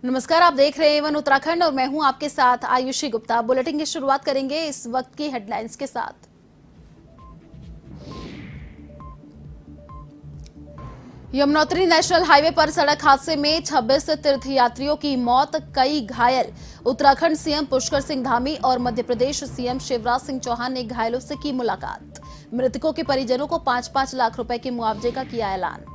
नमस्कार, आप देख रहे हैं एवन उत्तराखंड और मैं हूं आपके साथ आयुषी गुप्ता। बुलेटिन की शुरुआत करेंगे इस वक्त की हेडलाइंस के साथ। यमुनोत्री नेशनल हाईवे पर सड़क हादसे में 26 तीर्थयात्रियों की मौत, कई घायल। उत्तराखंड सीएम पुष्कर सिंह धामी और मध्य प्रदेश सीएम शिवराज सिंह चौहान ने घायलों से की मुलाकात। मृतकों के परिजनों को 5-5 लाख रुपए के मुआवजे का किया ऐलान।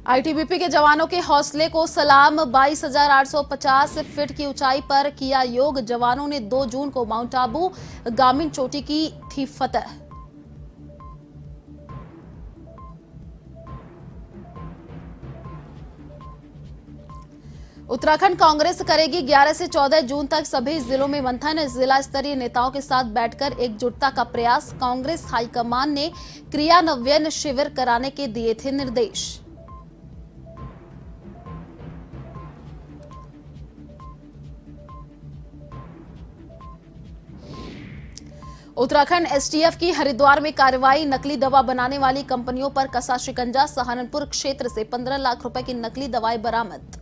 आईटीबीपी के जवानों के हौसले को सलाम। 22,850 फीट की ऊंचाई पर किया योग। जवानों ने 2 जून को माउंट आबू गामीन चोटी की थी फतह। उत्तराखंड कांग्रेस करेगी 11 से 14 जून तक सभी जिलों में मंथन। जिला स्तरीय नेताओं के साथ बैठकर एकजुटता का प्रयास। कांग्रेस हाईकमान ने क्रियान्वयन शिविर कराने के दिए थे निर्देश। उत्तराखंड एसटीएफ की हरिद्वार में कार्रवाई। नकली दवा बनाने वाली कंपनियों पर कसा शिकंजा। सहारनपुर क्षेत्र से 15 लाख रुपए की नकली दवाएं बरामद।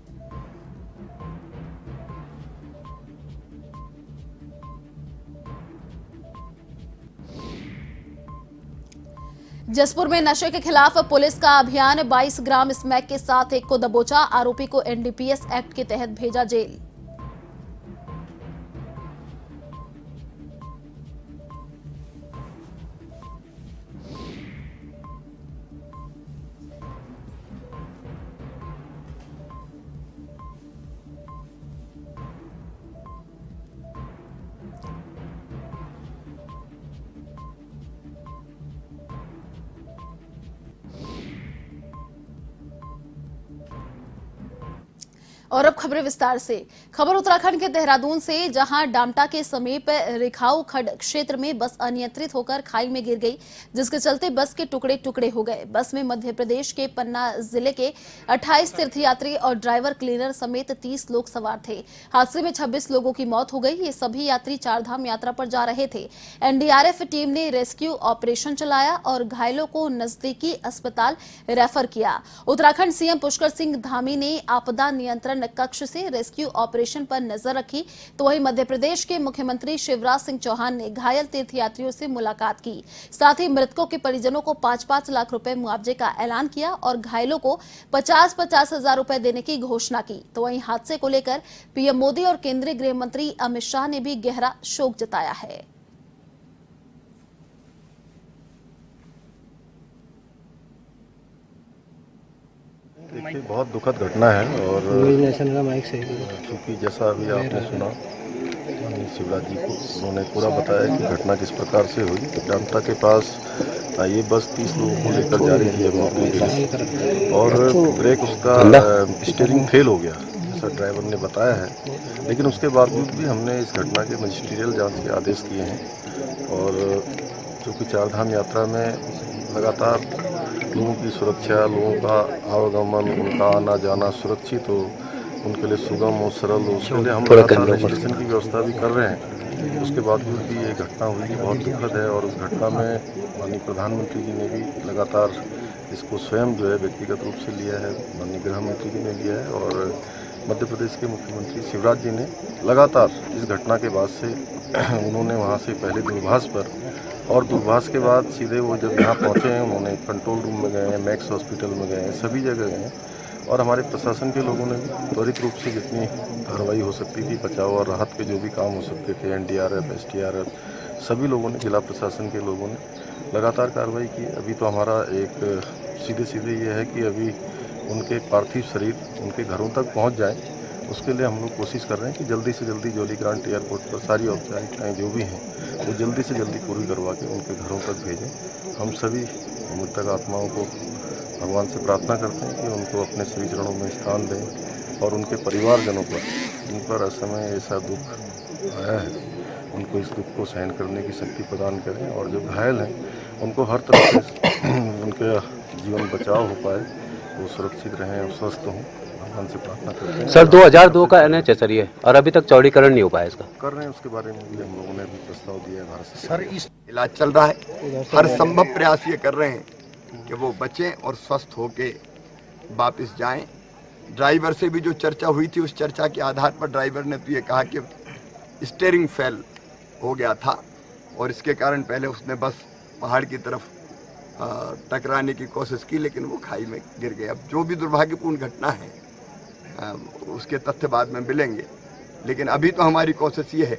जसपुर में नशे के खिलाफ पुलिस का अभियान। 22 ग्राम स्मैक के साथ एक को दबोचा। आरोपी को एनडीपीएस एक्ट के तहत भेजा जेल। और अब खबरें विस्तार से। खबर उत्तराखंड के देहरादून से, जहां डामटा के समीप रिखाऊ खड्ड क्षेत्र में बस अनियंत्रित होकर खाई में गिर गई, जिसके चलते बस के टुकड़े टुकड़े हो गए। बस में मध्य प्रदेश के पन्ना जिले के 28 तीर्थयात्री और ड्राइवर क्लीनर समेत 30 लोग सवार थे। हादसे में 26 लोगों की मौत हो गई। ये सभी यात्री चारधाम यात्रा पर जा रहे थे। एनडीआरएफ टीम ने रेस्क्यू ऑपरेशन चलाया और घायलों को नजदीकी अस्पताल रेफर किया। उत्तराखंड सीएम पुष्कर सिंह धामी ने आपदा नियंत्रण कक्ष से रेस्क्यू ऑपरेशन पर नजर रखी, तो वहीं मध्य प्रदेश के मुख्यमंत्री शिवराज सिंह चौहान ने घायल तीर्थयात्रियों से मुलाकात की। साथ ही मृतकों के परिजनों को 5-5 लाख रुपए मुआवजे का ऐलान किया और घायलों को 50-50 हजार रुपए देने की घोषणा की। तो वहीं हादसे को लेकर पीएम मोदी और केंद्रीय गृह मंत्री अमित शाह ने भी गहरा शोक जताया है। देखिए, बहुत दुखद घटना है और चूँकि जैसा अभी आपने सुना शिवराज जी को, उन्होंने पूरा बताया कि घटना किस प्रकार से हुई। डामटा के पास ये बस 30 लोगों को लेकर जा रही थी यमुनोत्री जिले से और ब्रेक उसका स्टीयरिंग फेल हो गया, जैसा ड्राइवर ने बताया है। लेकिन उसके बावजूद भी हमने इस घटना के मजिस्ट्रियल जांच के आदेश किए हैं और चूँकि चारधाम यात्रा में लगातार लोगों की सुरक्षा, लोगों का आवागमन, उनका आना जाना सुरक्षित हो, उनके लिए सुगम और सरल हो, उसके लिए हम लगातार रजिस्ट्रेशन की व्यवस्था भी कर रहे हैं। उसके बावजूद भी ये घटना हुई बहुत दुखद है और उस घटना में माननीय प्रधानमंत्री जी ने भी लगातार इसको स्वयं जो है व्यक्तिगत रूप से लिया है, माननीय गृह मंत्री जी ने लिया है और मध्य प्रदेश के मुख्यमंत्री शिवराज जी ने लगातार इस घटना के बाद से उन्होंने वहाँ से पहले दूरभाष पर और दूरभाष के बाद सीधे वो जब यहाँ पहुँचे हैं, उन्होंने कंट्रोल रूम में गए हैं, मैक्स हॉस्पिटल में गए हैं, सभी जगह गए हैं और हमारे प्रशासन के लोगों ने भी त्वरित रूप से जितनी कार्रवाई हो सकती थी, बचाव और राहत के जो भी काम हो सकते थे, एनडीआरएफ, एसडीआरएफ, सभी लोगों ने, जिला प्रशासन के लोगों ने लगातार कार्रवाई की। अभी तो हमारा एक सीधे सीधे ये है कि अभी उनके पार्थिव शरीर उनके घरों तक पहुँच जाए, उसके लिए हम लोग कोशिश कर रहे हैं कि जल्दी से जल्दी जौलीग्रांट एयरपोर्ट पर सारी औपचारिकताएँ जो भी हैं वो जल्दी से जल्दी पूरी करवा के उनके घरों तक भेजें। हम सभी मृतक आत्माओं को भगवान से प्रार्थना करते हैं कि उनको अपने श्री चरणों में स्थान दें और उनके परिवारजनों पर, जिन पर असमय ऐसा दुख आया है, उनको इस दुख को सहन करने की शक्ति प्रदान करें और जो घायल हैं उनको हर तरह से उनके जीवन बचाव हो पाए, वो सुरक्षित रहें और स्वस्थ हों। भगवान से प्रार्थना करते हैं। सर 2002 का NH है सर ये, और अभी तक चौड़ीकरण नहीं हो पाया इसका। कर रहे हैं, उसके बारे में भी हम लोगों ने भी प्रस्ताव दिया है भारत सरकार सर को। इस इलाज चल रहा है, हर संभव प्रयास ये कर रहे हैं कि वो बचें और स्वस्थ होके वापस जाएं। ड्राइवर से भी जो चर्चा हुई थी, उस चर्चा के आधार पर ड्राइवर ने तो ये कहा कि स्टीयरिंग फेल हो गया था और इसके कारण पहले उसने बस पहाड़ की तरफ टकराने की कोशिश की, लेकिन वो खाई में गिर गए। अब जो भी दुर्भाग्यपूर्ण घटना है उसके तथ्य बाद में मिलेंगे, लेकिन अभी तो हमारी कोशिश ये है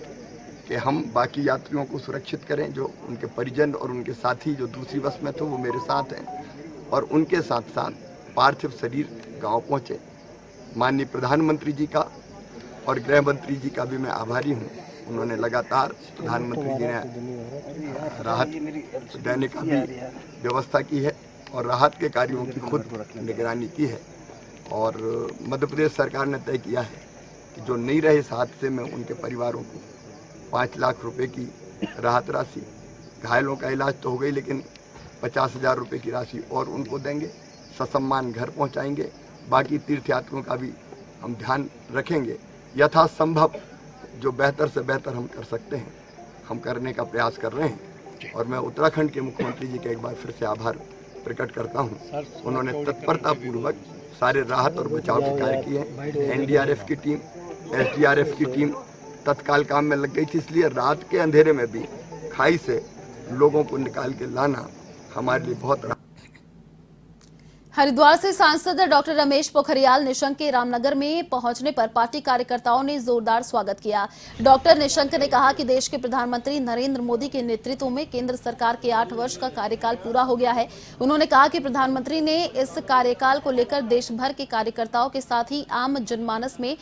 कि हम बाकी यात्रियों को सुरक्षित करें। जो उनके परिजन और उनके साथी जो दूसरी बस में थे वो मेरे साथ हैं, और उनके साथ साथ पार्थिव शरीर गांव पहुंचे। माननीय प्रधानमंत्री जी का और गृह मंत्री जी का भी मैं आभारी हूं। उन्होंने लगातार, प्रधानमंत्री जी ने राहत देने का भी व्यवस्था की है और राहत के कार्यों की खुद निगरानी की है। और मध्य प्रदेश सरकार ने तय किया है कि जो नहीं रहे इस हादसे में उनके परिवारों को 5 लाख रुपए की राहत राशि, घायलों का इलाज तो हो गई लेकिन 50,000 रुपये की राशि और उनको देंगे, ससम्मान घर पहुंचाएंगे। बाकी तीर्थयात्रियों का भी हम ध्यान रखेंगे। यथासंभव जो बेहतर से बेहतर हम कर सकते हैं हम करने का प्रयास कर रहे हैं। और मैं उत्तराखंड के मुख्यमंत्री जी का एक बार फिर से आभार प्रकट करता हूं। उन्होंने तत्परतापूर्वक सारे राहत और बचाव के कार्य किए हैं। NDRF की टीम, SDRF की टीम तत्काल काम में लग गई थी, इसलिए रात के अंधेरे में भी खाई से लोगों को निकाल के लाना हमारे लिए बहुत। हरिद्वार से सांसद डॉक्टर रमेश पोखरियाल निशंक के रामनगर में पहुंचने पर पार्टी कार्यकर्ताओं ने जोरदार स्वागत किया। डॉक्टर निशंक ने कहा कि देश के प्रधानमंत्री नरेंद्र मोदी के नेतृत्व में केंद्र सरकार के 8 वर्ष का कार्यकाल पूरा हो गया है। उन्होंने कहा कि प्रधानमंत्री ने इस कार्यकाल को लेकर देश भर के कार्यकर्ताओं के साथ ही आम जनमानस में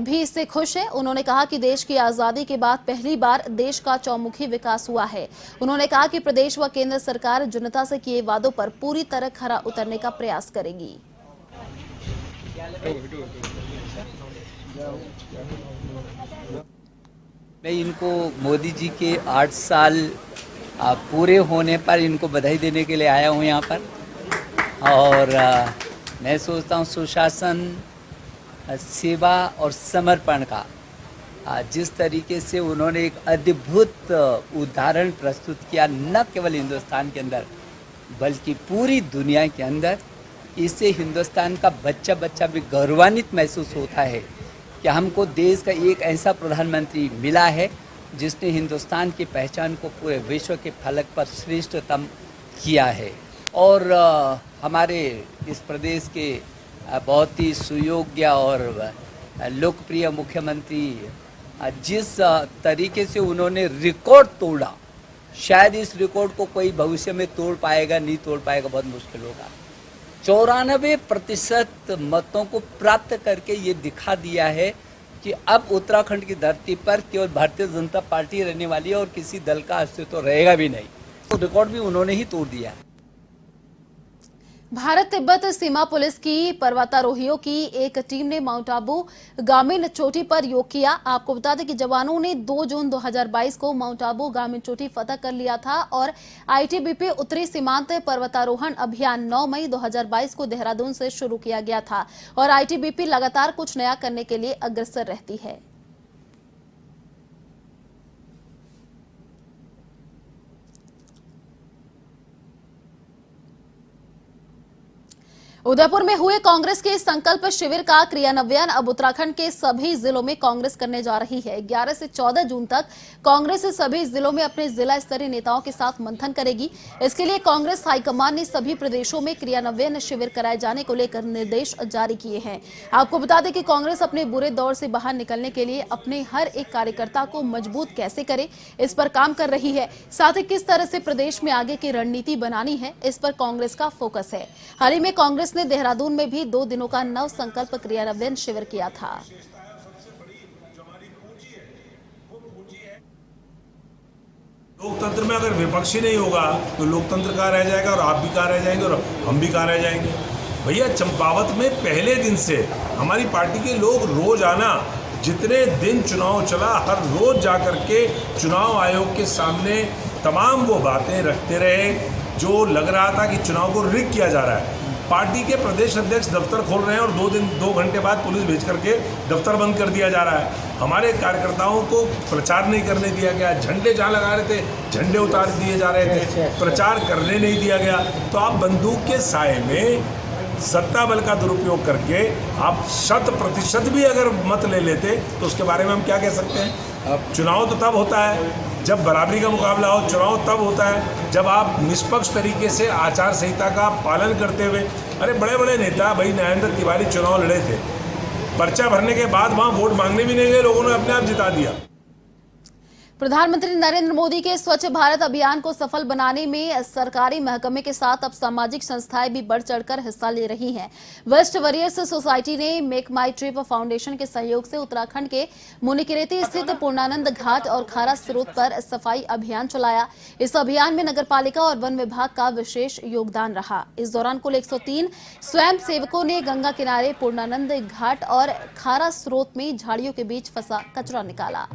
भी इससे खुश है। उन्होंने कहा कि देश की आजादी के बाद पहली बार देश का चौमुखी विकास हुआ है। उन्होंने कहा कि प्रदेश व केंद्र सरकार जनता से किए वादों पर पूरी तरह खरा उतरने का प्रयास करेगी। मैं इनको मोदी जी के 8 साल पूरे होने पर इनको बधाई देने के लिए आया हूँ यहाँ पर। और मैं सोचता हूँ सुशासन, सेवा और समर्पण का जिस तरीके से उन्होंने एक अद्भुत उदाहरण प्रस्तुत किया, न केवल हिंदुस्तान के अंदर बल्कि पूरी दुनिया के अंदर, इससे हिंदुस्तान का बच्चा बच्चा भी गौरवान्वित महसूस होता है कि हमको देश का एक ऐसा प्रधानमंत्री मिला है जिसने हिंदुस्तान की पहचान को पूरे विश्व के फलक पर श्रेष्ठतम किया है। और हमारे इस प्रदेश के बहुत ही सुयोग्य और लोकप्रिय मुख्यमंत्री जिस तरीके से उन्होंने रिकॉर्ड तोड़ा, शायद इस रिकॉर्ड को कोई भविष्य में तोड़ पाएगा, नहीं तोड़ पाएगा, बहुत मुश्किल होगा। 94% मतों को प्राप्त करके ये दिखा दिया है कि अब उत्तराखंड की धरती पर केवल भारतीय जनता पार्टी रहने वाली है और किसी दल का अस्तित्व रहेगा भी नहीं। तो रिकॉर्ड भी उन्होंने ही तोड़ दिया है। भारत तिब्बत सीमा पुलिस की पर्वतारोहियों की एक टीम ने माउंट आबू गामीन चोटी पर योग किया। आपको बता दें कि जवानों ने 2 जून 2022 को माउंट आबू गामीन चोटी फतह कर लिया था और ITBP उत्तरी सीमांत पर्वतारोहण अभियान 9 मई 2022 को देहरादून से शुरू किया गया था और ITBP लगातार कुछ नया करने के लिए अग्रसर रहती है। उदयपुर में हुए कांग्रेस के संकल्प शिविर का क्रियान्वयन अब उत्तराखंड के सभी जिलों में कांग्रेस करने जा रही है। 11 से 14 जून तक कांग्रेस सभी जिलों में अपने जिला स्तरीय नेताओं के साथ मंथन करेगी। इसके लिए कांग्रेस हाईकमान ने सभी प्रदेशों में क्रियान्वयन शिविर कराए जाने को लेकर निर्देश जारी किए हैं। आपको बता दें कि कांग्रेस अपने बुरे दौर से बाहर निकलने के लिए अपने हर एक कार्यकर्ता को मजबूत कैसे करे, इस पर काम कर रही है। साथ ही किस तरह से प्रदेश में आगे की रणनीति बनानी है, इस पर कांग्रेस का फोकस है। हाल ही में कांग्रेस ने देहरादून में भी 2 दिनों का नव संकल्प क्रियान्वयन शिविर किया था। लोकतंत्र में अगर विपक्षी नहीं होगा तो लोकतंत्र कहाँ रह जाएगा और आप भी कहाँ रह जाएंगे और हम भी कहाँ रह जाएंगे। भैया चंपावत में पहले दिन से हमारी पार्टी के लोग रोजाना जितने दिन चुनाव चला हर रोज जाकर के चुनाव आयोग के सामने तमाम वो बातें रखते रहे जो लग रहा था कि चुनाव को रिग किया जा रहा है। पार्टी के प्रदेश अध्यक्ष दफ्तर खोल रहे हैं और 2 घंटे बाद पुलिस भेज करके दफ्तर बंद कर दिया जा रहा है। हमारे कार्यकर्ताओं को प्रचार नहीं करने दिया गया, झंडे जहाँ लगा रहे थे झंडे उतार दिए जा रहे थे, प्रचार करने नहीं दिया गया। तो आप बंदूक के साए में सत्ता बल का दुरुपयोग करके आप 100% भी अगर मत ले लेते तो उसके बारे में हम क्या कह सकते हैं। अब चुनाव तो तब होता है जब बराबरी का मुकाबला हो, चुनाव तब होता है जब आप निष्पक्ष तरीके से आचार संहिता का पालन करते हुए। अरे बड़े बड़े नेता भाई नरेंद्र तिवारी चुनाव लड़े थे, पर्चा भरने के बाद वहाँ वोट मांगने भी नहीं गए, लोगों ने अपने आप जिता दिया। प्रधानमंत्री नरेंद्र मोदी के स्वच्छ भारत अभियान को सफल बनाने में सरकारी महकमे के साथ अब सामाजिक संस्थाएं भी बढ़ चढ़कर हिस्सा ले रही हैं। वेस्ट वॉरियर्स सोसाइटी ने मेक माई ट्रिप फाउंडेशन के सहयोग से उत्तराखंड के मुनिकीरेती स्थित पूर्णानंद घाट और खारा स्रोत पर सफाई अभियान चलाया। इस अभियान में नगरपालिका और वन विभाग का विशेष योगदान रहा। इस दौरान कुल 103 स्वयं सेवकों ने गंगा किनारे पूर्णानंद घाट और खारा स्रोत में झाड़ियों के बीच फंसा कचरा निकाला।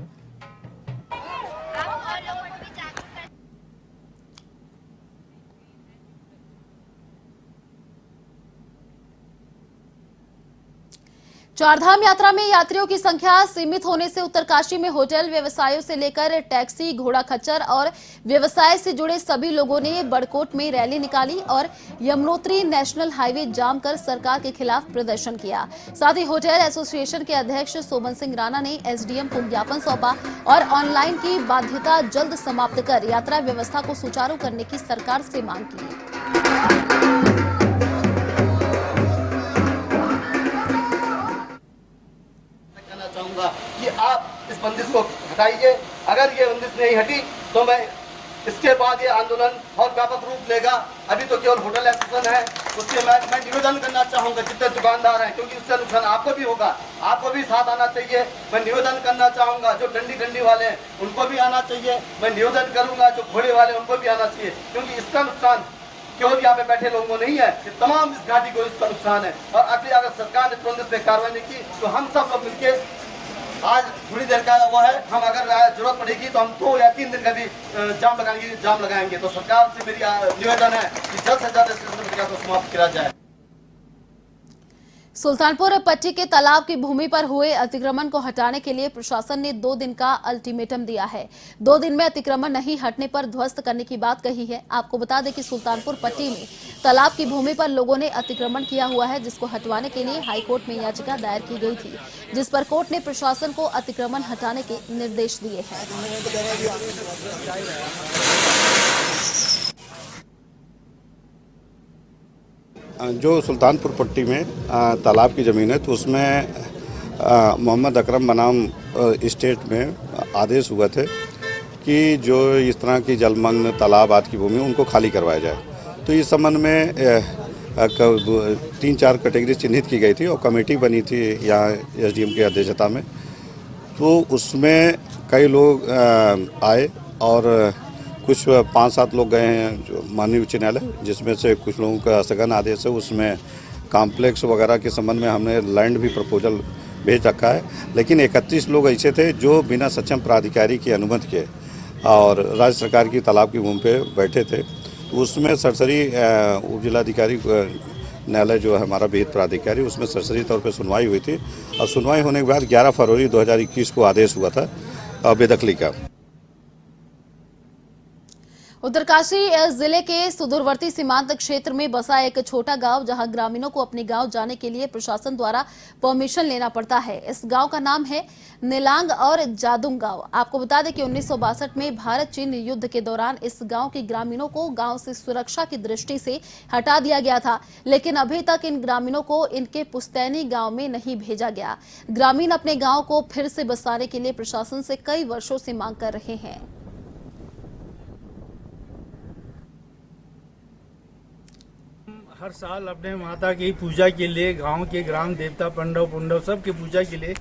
चारधाम यात्रा में यात्रियों की संख्या सीमित होने से उत्तरकाशी में होटल व्यवसायों से लेकर टैक्सी, घोड़ा खच्चर और व्यवसाय से जुड़े सभी लोगों ने बड़कोट में रैली निकाली और यमुनोत्री नेशनल हाईवे जाम कर सरकार के खिलाफ प्रदर्शन किया। साथ ही होटल एसोसिएशन के अध्यक्ष सोमन सिंह राणा ने एसडीएम को ज्ञापन सौंपा और ऑनलाइन की बाध्यता जल्द समाप्त कर यात्रा व्यवस्था को सुचारू करने की सरकार से मांग की। चाहूंगा कि आप इस बंदिश को हटाइए। अगर ये बंदिश नहीं हटी तो मैं इसके बाद ये आंदोलन बहुत व्यापक रूप लेगा। अभी तो केवल होटल एसोसिएशन है, उसके मैं निवेदन करना चाहूंगा जितने दुकानदार हैं, क्योंकि उससे नुकसान आपको भी होगा, आपको भी साथ आना चाहिए। मैं निवेदन करना चाहूंगा जो डंडी वाले हैं उनको भी आना चाहिए। मैं निवेदन करूंगा जो घोड़े वाले उनको भी आना चाहिए, क्योंकि इसका नुकसान केवल यहाँ पे बैठे लोगों नहीं है, ये तमाम इस घाटी को इसका नुकसान है। और अगर सरकार ने तुरंत पे कार्रवाई नहीं की तो हम सब लोग मिलके आज थोड़ी देर का वो है, हम अगर जरूरत पड़ेगी तो हम 2 या 3 दिन का भी जाम लगाएंगे। तो सरकार से मेरी निवेदन है कि जल्द से जल्द इस प्रक्रिया को समाप्त किया जाए। सुल्तानपुर पट्टी के तालाब की भूमि पर हुए अतिक्रमण को हटाने के लिए प्रशासन ने 2 दिन का अल्टीमेटम दिया है। 2 दिन में अतिक्रमण नहीं हटने पर ध्वस्त करने की बात कही है। आपको बता दें कि सुल्तानपुर पट्टी में तालाब की भूमि पर लोगों ने अतिक्रमण किया हुआ है, जिसको हटवाने के लिए हाईकोर्ट में याचिका दायर की गई थी, जिस पर कोर्ट ने प्रशासन को अतिक्रमण हटाने के निर्देश दिए हैं। जो सुल्तानपुर पट्टी में तालाब की ज़मीन है तो उसमें मोहम्मद अकरम बनाम स्टेट में आदेश हुए थे कि जो इस तरह की जलमग्न तालाब आदि की भूमि उनको खाली करवाया जाए। तो इस संबंध में 3-4 कैटेगरी चिन्हित की गई थी और कमेटी बनी थी यहाँ एसडीएम की अध्यक्षता में। तो उसमें कई लोग आए और कुछ 5-7 लोग गए हैं जो माननीय उच्च न्यायालय, जिसमें से कुछ लोगों का स्थगन आदेश है। उसमें कॉम्प्लेक्स वगैरह के संबंध में हमने लैंड भी प्रपोजल भेज रखा है, लेकिन 31 लोग ऐसे थे जो बिना सक्षम प्राधिकारी की अनुमति के और राज्य सरकार की तालाब की भूमि पे बैठे थे। उसमें सरसरी उप जिलाधिकारी न्यायालय जो है हमारा विहित प्राधिकारी, उसमें सरसरी तौर पर सुनवाई हुई थी और सुनवाई होने के बाद 11 फरवरी 2021 को आदेश हुआ था बेदखली का। उत्तरकाशी जिले के सुदूरवर्ती सीमांत क्षेत्र में बसा एक छोटा गांव, जहां ग्रामीणों को अपने गांव जाने के लिए प्रशासन द्वारा परमिशन लेना पड़ता है। इस गांव का नाम है निलांग और जादुंग गांव। आपको बता दें कि 1962 में भारत चीन युद्ध के दौरान इस गांव के ग्रामीणों को गांव से सुरक्षा की दृष्टि से हटा दिया गया था, लेकिन अभी तक इन ग्रामीणों को इनके पुस्तैनी गांव में नहीं भेजा गया। ग्रामीण अपने गांव को फिर से बसाने के लिए प्रशासन से कई वर्षों से मांग कर रहे हैं। हर साल अपने माता की पूजा के लिए गांव के ग्राम देवता पंडव सब की पूजा के लिए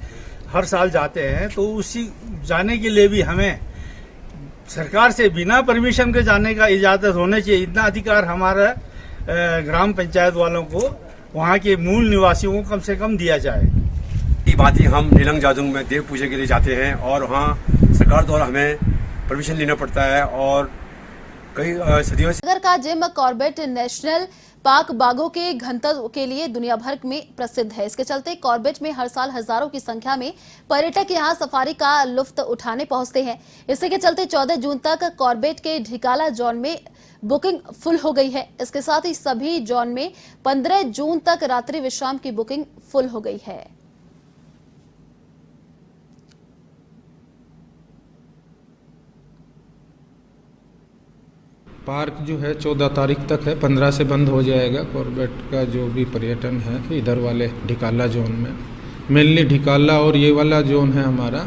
हर साल जाते हैं। तो उसी जाने के लिए भी हमें सरकार से बिना परमिशन के जाने का इजाजत होना चाहिए। इतना अधिकार हमारा ग्राम पंचायत वालों को, वहां के मूल निवासियों को कम से कम दिया जाए। ये बात ही हम निलंग जादुंग में देव पूजा के लिए जाते हैं और वहाँ सरकार द्वारा हमें परमिशन लेना पड़ता है और कई सदियों से। नगर का जिम कॉर्बेट नेशनल पाक बाघों के घनत्व के लिए दुनिया भर में प्रसिद्ध है। इसके चलते कॉर्बेट में हर साल हजारों की संख्या में पर्यटक यहां सफारी का लुत्फ उठाने पहुंचते हैं। इसी के चलते 14 जून तक कॉर्बेट के ढिकाला जोन में बुकिंग फुल हो गई है। इसके साथ ही सभी जोन में 15 जून तक रात्रि विश्राम की बुकिंग फुल हो गई है। पार्क जो है 14 तारीख तक है, 15 से बंद हो जाएगा। कॉर्बेट का जो भी पर्यटन है इधर वाले ढिकाला जोन में, मेनली ढिकाला और ये वाला जोन है हमारा,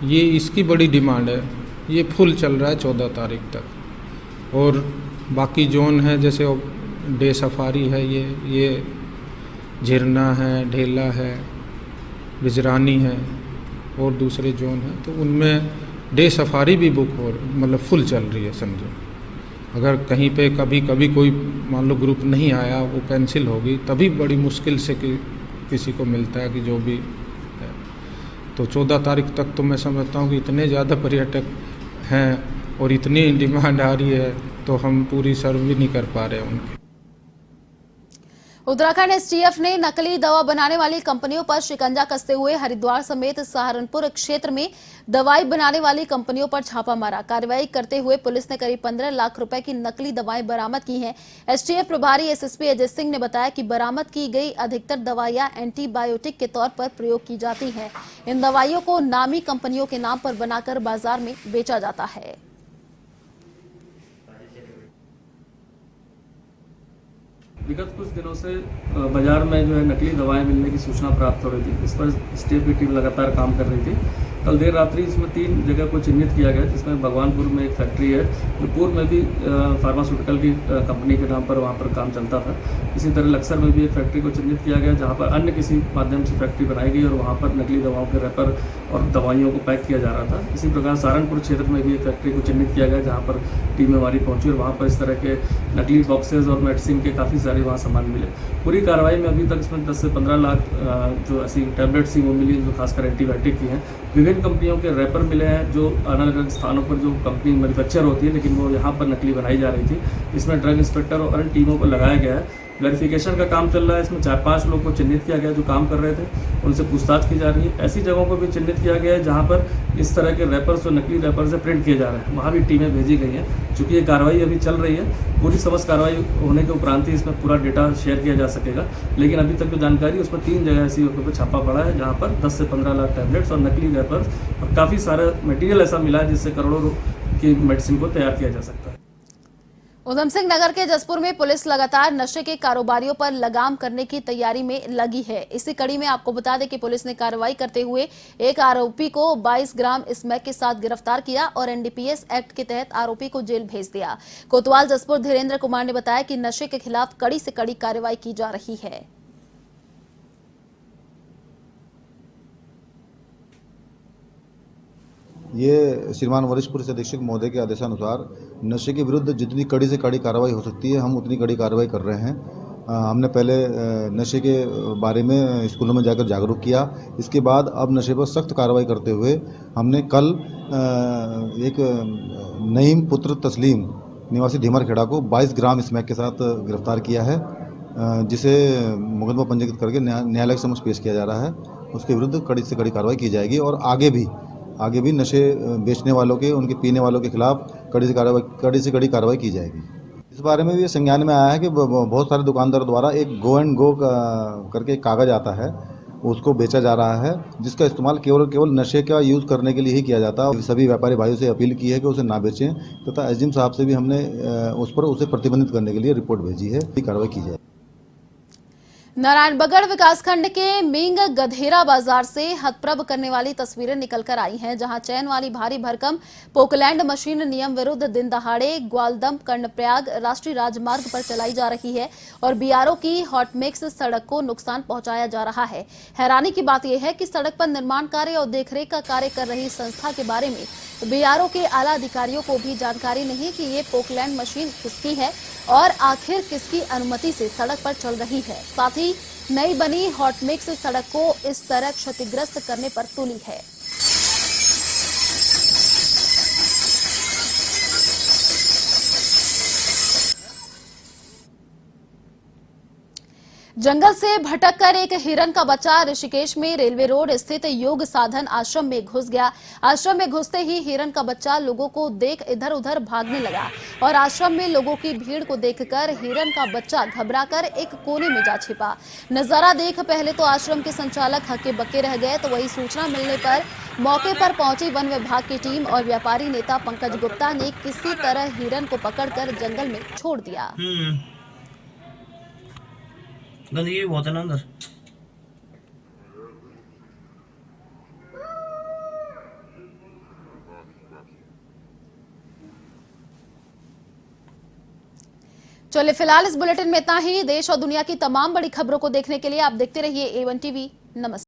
ये इसकी बड़ी डिमांड है। ये फुल चल रहा है 14 तारीख तक। और बाकी जोन है जैसे डे सफारी है, ये झिरना है, ढेला है, बिजरानी है और दूसरे जोन है, तो उनमें डे सफारी भी बुक हो मतलब फुल चल रही है समझो। अगर कहीं पे कभी कोई मान लो ग्रुप नहीं आया, वो कैंसिल होगी, तभी बड़ी मुश्किल से किसी को मिलता है कि जो भी है। तो 14 तारीख तक तो मैं समझता हूँ कि इतने ज़्यादा पर्यटक हैं और इतनी डिमांड आ रही है तो हम पूरी सर्व भी नहीं कर पा रहे हैं उनकी। उत्तराखंड एसटीएफ ने नकली दवा बनाने वाली कंपनियों पर शिकंजा कसते हुए हरिद्वार समेत सहारनपुर क्षेत्र में दवाई बनाने वाली कंपनियों पर छापा मारा। कार्रवाई करते हुए पुलिस ने करीब 15 लाख रुपए की नकली दवाएं बरामद की हैं। एसटीएफ प्रभारी एसएसपी अजय सिंह ने बताया कि बरामद की गई अधिकतर दवाइयां एंटीबायोटिक के तौर पर प्रयोग की जाती हैं। इन दवाइयों को नामी कंपनियों के नाम पर बनाकर बाजार में बेचा जाता है। विगत कुछ दिनों से बाजार में जो है नकली दवाएं मिलने की सूचना प्राप्त हो रही थी। इस पर स्टेट की टीम लगातार काम कर रही थी। कल देर रात्रि इसमें 3 जगह को चिन्हित किया गया, जिसमें भगवानपुर में एक फैक्ट्री है जो पूर्व में भी फार्मास्यूटिकल की कंपनी के नाम पर वहाँ पर काम चलता था। इसी तरह लक्सर में भी एक फैक्ट्री को चिन्हित किया गया जहाँ पर अन्य किसी माध्यम से फैक्ट्री बनाई गई और वहाँ पर नकली दवाओं के रैपर और दवाइयों को पैक किया जा रहा था। इसी प्रकार सहारनपुर क्षेत्र में भी एक फैक्ट्री को चिन्हित किया गया जहाँ पर टीम हमारी पहुँची और वहाँ पर इस तरह के नकली बॉक्सेज और मेडिसिन के काफ़ी सारे वहाँ सामान मिले। पूरी कार्रवाई में अभी तक इसमें 10 से 15 लाख जो ऐसी टैबलेट्स थी वो मिली, जो खासकर एंटीबायोटिक की हैं। विभिन्न कंपनियों के रैपर मिले हैं जो अलग अलग स्थानों पर जो कंपनी मैन्युफैक्चर होती है, लेकिन वो यहाँ पर नकली बनाई जा रही थी। इसमें ड्रग इंस्पेक्टर और अन्य टीमों को लगाया गया है। वेरिफिकेशन का काम चल रहा है। इसमें 4-5 लोग को चिन्हित किया गया जो काम कर रहे थे, उनसे पूछताछ की जा रही है। ऐसी जगहों को भी चिन्हित किया गया है जहाँ पर इस तरह के रैपर्स और नकली रैपर से प्रिंट किए जा रहे हैं, वहाँ भी टीमें भेजी गई हैं। चूँकि ये कार्रवाई अभी चल रही है, पूरी समस्त कार्रवाई होने के उपरांत ही इसमें पूरा डेटा शेयर किया जा सकेगा। लेकिन अभी तक जो जानकारी उसमें 3 जगह ऐसी पर छापा पड़ा है जहाँ पर 10 से 15 लाख टैबलेट्स और नकली रैपर्स और काफ़ी सारा मटेरियल ऐसा मिला है जिससे करोड़ों की मेडिसिन को तैयार किया जा सकता है। उधम सिंह नगर के जसपुर में पुलिस लगातार नशे के कारोबारियों पर लगाम करने की तैयारी में लगी है। इसी कड़ी में आपको बता दें कि पुलिस ने कार्रवाई करते हुए एक आरोपी को 22 ग्राम स्मैक के साथ गिरफ्तार किया और एनडीपीएस एक्ट के तहत आरोपी को जेल भेज दिया। कोतवाल जसपुर धीरेन्द्र कुमार ने बताया कि नशे के खिलाफ कड़ी से कड़ी कार्रवाई की जा रही है। ये श्रीमान वरिष्ठ पुलिस अधीक्षक महोदय के आदेशानुसार नशे के विरुद्ध जितनी कड़ी से कड़ी कार्रवाई हो सकती है हम उतनी कड़ी कार्रवाई कर रहे हैं। हमने पहले नशे के बारे में स्कूलों में जाकर जागरूक किया। इसके बाद अब नशे पर सख्त कार्रवाई करते हुए हमने कल एक नईम पुत्र तस्लीम निवासी धीमरखेड़ा को 22 ग्राम स्मैक के साथ गिरफ्तार किया है, जिसे मुकदमा पंजीकृत करके न्यायालय के समक्ष पेश किया जा रहा है। उसके विरुद्ध कड़ी से कड़ी कार्रवाई की जाएगी और आगे भी नशे बेचने वालों के, उनके पीने वालों के खिलाफ कड़ी से कड़ी कार्रवाई की जाएगी। इस बारे में भी संज्ञान में आया है कि बहुत सारे दुकानदारों द्वारा एक गो एंड गो करके एक कागज़ आता है, उसको बेचा जा रहा है, जिसका इस्तेमाल केवल नशे का यूज़ करने के लिए ही किया जाता है। सभी व्यापारी भाइयों से अपील की है कि उसे ना बेचें तथा एसडीएम साहब से भी हमने उसे प्रतिबंधित करने के लिए रिपोर्ट भेजी है, कार्रवाई की जाए। नारायणबगड़ विकासखंड के मींग गधेरा बाजार से हतप्रभ करने वाली तस्वीरें निकलकर आई हैं, जहां चैन वाली भारी भरकम पोकलैंड मशीन नियम विरुद्ध दिन दहाड़े ग्वालदम कर्णप्रयाग राष्ट्रीय राजमार्ग पर चलाई जा रही है और बीआरओ की हॉटमिक्स सड़क को नुकसान पहुंचाया जा रहा है। हैरानी की बात यह है कि सड़क पर निर्माण कार्य और देखरेख का कार्य कर रही संस्था के बारे में बीआरओ के आला अधिकारियों को भी जानकारी नहीं कि ये पोकलैंड मशीन किसकी है और आखिर किसकी अनुमति से सड़क पर चल रही है। साथ ही नई बनी हॉटमिक्स सड़क को इस तरह क्षतिग्रस्त करने पर तुली है। जंगल से भटककर एक हिरन का बच्चा ऋषिकेश में रेलवे रोड स्थित योग साधन आश्रम में घुस गया। आश्रम में घुसते ही हिरन का बच्चा लोगों को देख इधर उधर भागने लगा और आश्रम में लोगों की भीड़ को देखकर हिरन का बच्चा घबराकर एक कोने में जा छिपा। नजारा देख पहले तो आश्रम के संचालक हक्के बक्के रह गए, तो वही सूचना मिलने पर मौके पर पहुंची वन विभाग की टीम और व्यापारी नेता पंकज गुप्ता ने किसी तरह हिरन को पकड़कर जंगल में छोड़ दिया। गंदगी बहुत है ना अंदर। चलिए फिलहाल इस बुलेटिन में इतना ही। देश और दुनिया की तमाम बड़ी खबरों को देखने के लिए आप देखते रहिए A1 TV। नमस्कार।